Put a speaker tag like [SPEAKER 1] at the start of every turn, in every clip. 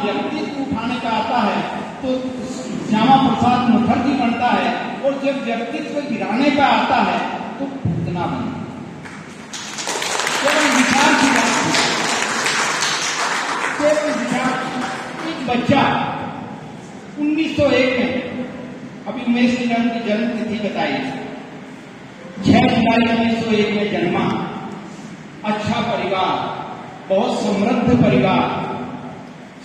[SPEAKER 1] व्यक्तित्व उठाने का आता है तो श्यामा प्रसाद मुखर्जी बनता है, और जब व्यक्तित्व गिराने का आता है तो पूतना बनता है। केवल विचार की बात है, केवल विचार। एक बच्चा 1901 में, अभी उमेश निगम की जन्म तिथि बताई, 6 जुलाई 1901 में जन्मा। अच्छा परिवार, बहुत समृद्ध परिवार,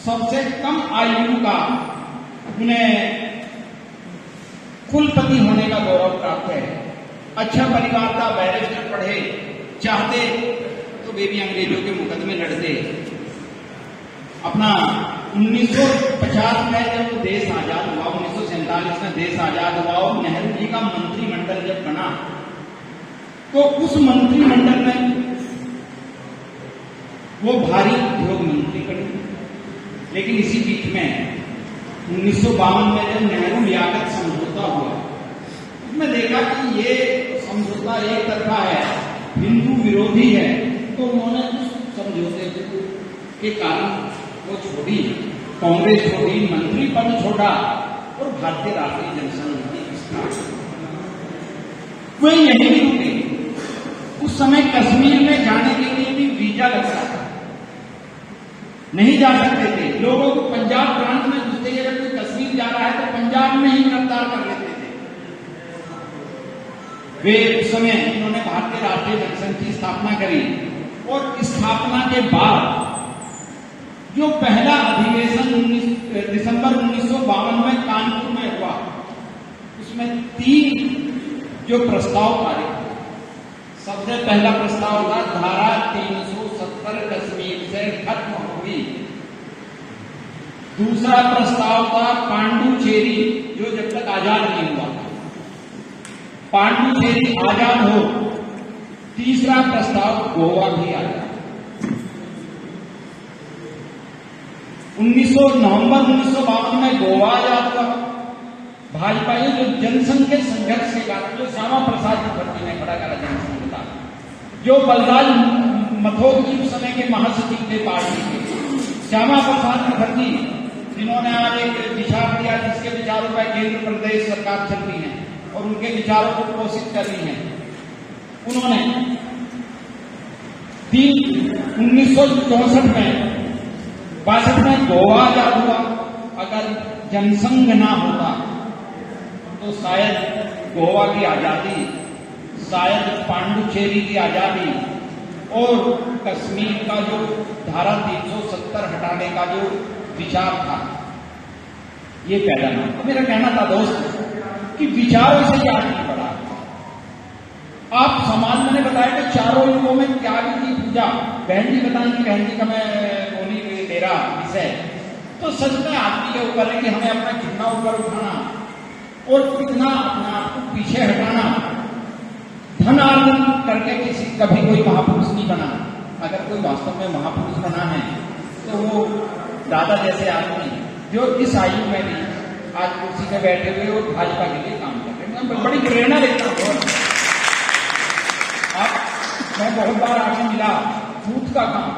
[SPEAKER 1] सबसे कम आयु का उन्हें कुलपति होने का गौरव प्राप्त है। अच्छा परिवार का, बैरिस्टर पढ़े, चाहते तो बेबी अंग्रेजों के मुकदमे लड़ते। अपना 1950 में जब देश आजाद हुआ, 1947 में देश आजाद हुआ और नेहरू जी का मंत्रिमंडल जब बना, तो उस मंत्रिमंडल में वो भारी उद्योग मंत्री बने। लेकिन इसी बीच में 1952 में जब नेहरू लियाकत समझौता हुआ, उसमें देखा कि ये समझौता एक तरफा है, हिंदू विरोधी है, तो उन्होंने उस समझौते के कारण वो छोड़ी, कांग्रेस छोड़ी, मंत्री पद छोड़ा और भारतीय राष्ट्रीय जनसंघ की स्थापना। वे यही भी रुके। उस समय कश्मीर में जाने के लिए भी वीजा लगता था, नहीं जा सकते थे। लोगों को पंजाब प्रांत में घुसते, अगर कोई कश्मीर जा रहा है तो पंजाब में ही गिरफ्तार कर लेते थे। वे उस समय उन्होंने भारतीय राष्ट्रीय जनसंघ की स्थापना करी, और स्थापना के बाद जो पहला अधिवेशन दिसंबर 1952 में कानपुर में हुआ, उसमें 3 जो प्रस्ताव पारित हुए। सबसे पहला प्रस्ताव था धारा 370 कश्मीर से खत्म होगी। दूसरा प्रस्ताव था पांडुचेरी, जो जब तक आजाद नहीं हुआ, पांडुचेरी आजाद हो। तीसरा प्रस्ताव गोवा भी आजाद। 19 नवंबर 1952 में गोवा आजाद हुआ। भाजपा ये जो जनसंघ के संघर्ष के कारण, जो श्यामा प्रसाद मुखर्जी ने खड़ा करा जनसंघ का, जो बलराज मथोर उस समय के महासचिव थे पार्टी के, श्यामा प्रसाद मुखर्जी, जिन्होंने आज एक विचार दिया जिसके विचारों पर केंद्र प्रदेश सरकार चल रही है और उनके विचारों को पोषित कर रही है, उन्होंने 1964 में 62 में गोवा आजाद हुआ। अगर जनसंघ ना होता तो शायद गोवा की आजादी, शायद पांडुचेरी की आजादी और कश्मीर का जो धारा 370 हटाने का जो विचार था, ये पैदा ना। तो मेरा कहना था दोस्त कि विचारों से क्या नहीं पड़ा। आप समाज, मैंने बताया कि चारों युगों में त्याग की पूजा, बहन जी बताएंगी, बहन जी का मैं बोली मेरा विषय, तो सच में आदमी के ऊपर है कि हमें अपना कितना ऊपर उठाना और कितना अपने आप को पीछे हटाना। धन अर्जन करके किसी कभी कोई महापुरुष नहीं बना। अगर कोई वास्तव में महापुरुष बना है तो वो दादा जैसे आदमी जो इस आयु में भी आज कुर्सी पे बैठे हुए और भाजपा के लिए काम कर रहे हैं। मैं बड़ी प्रेरणा देता हूँ। मैं बहुत बार आगे मिला बूथ का काम,